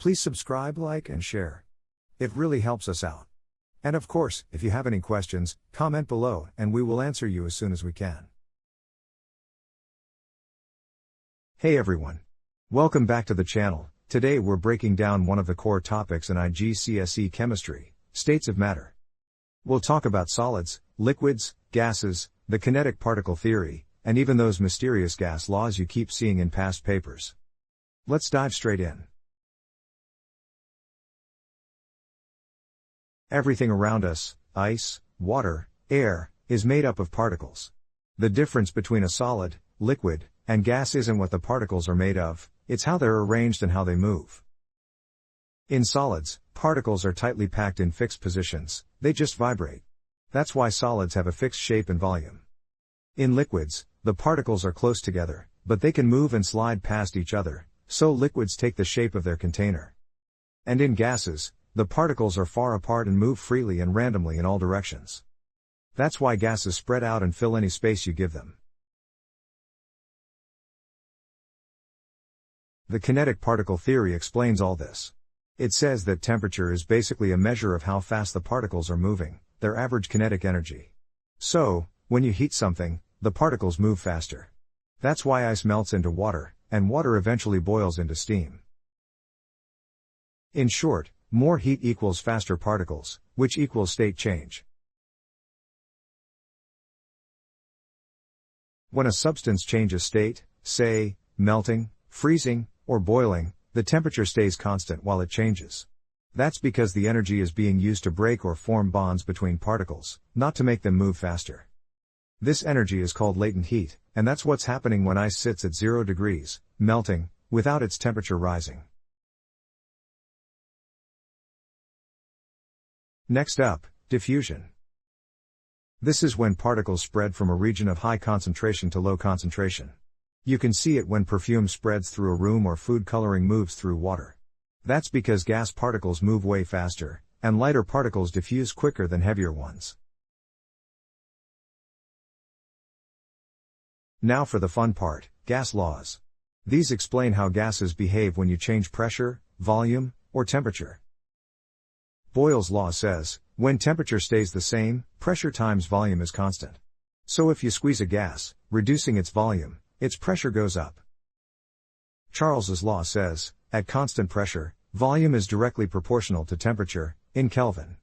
Please subscribe, like, and share. It really helps us out. And of course, if you have any questions, comment below and we will answer you as soon as we can. Hey everyone. Welcome back to the channel. Today we're breaking down one of the core topics in IGCSE Chemistry, states of matter. We'll talk about solids, liquids, gases, the kinetic particle theory, and even those mysterious gas laws you keep seeing in past papers. Let's dive straight in. Everything around us, ice, water, air, is made up of particles. The difference between a solid, liquid, and gas isn't what the particles are made of, it's how they're arranged and how they move. In solids, particles are tightly packed in fixed positions, they just vibrate. That's why solids have a fixed shape and volume. In liquids, the particles are close together, but they can move and slide past each other, so liquids take the shape of their container. And in gases, the particles are far apart and move freely and randomly in all directions. That's why gases spread out and fill any space you give them. The kinetic particle theory explains all this. It says that temperature is basically a measure of how fast the particles are moving, their average kinetic energy. So, when you heat something, the particles move faster. That's why ice melts into water, and water eventually boils into steam. In short, more heat equals faster particles, which equals state change. When a substance changes state, say, melting, freezing, or boiling, the temperature stays constant while it changes. That's because the energy is being used to break or form bonds between particles, not to make them move faster. This energy is called latent heat, and that's what's happening when ice sits at 0 degrees, melting, without its temperature rising. Next up, diffusion. This is when particles spread from a region of high concentration to low concentration. You can see it when perfume spreads through a room or food coloring moves through water. That's because gas particles move way faster, and lighter particles diffuse quicker than heavier ones. Now for the fun part, gas laws. These explain how gases behave when you change pressure, volume, or temperature. Boyle's law says, when temperature stays the same, pressure times volume is constant. So if you squeeze a gas, reducing its volume, its pressure goes up. Charles's law says, at constant pressure, volume is directly proportional to temperature, in Kelvin.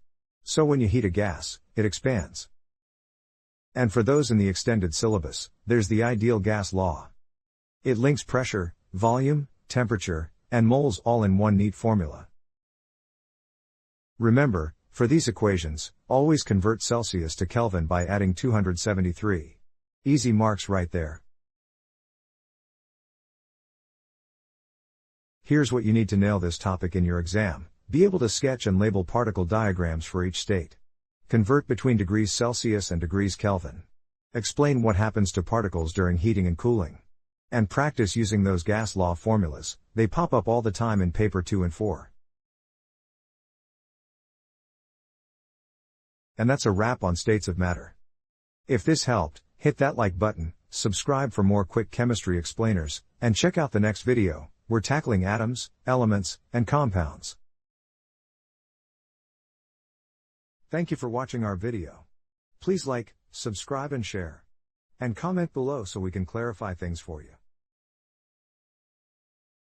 So when you heat a gas, it expands. And for those in the extended syllabus, there's the ideal gas law. It links pressure, volume, temperature, and moles all in one neat formula. Remember, for these equations, always convert Celsius to Kelvin by adding 273. Easy marks right there. Here's what you need to nail this topic in your exam. Be able to sketch and label particle diagrams for each state. Convert between degrees Celsius and degrees Kelvin. Explain what happens to particles during heating and cooling. And practice using those gas law formulas, they pop up all the time in paper 2 and 4. And that's a wrap on states of matter. If this helped, hit that like button, subscribe for more quick chemistry explainers, and check out the next video. We're tackling atoms, elements, and compounds. Thank you for watching our video. Please like, subscribe and share. And comment below so we can clarify things for you.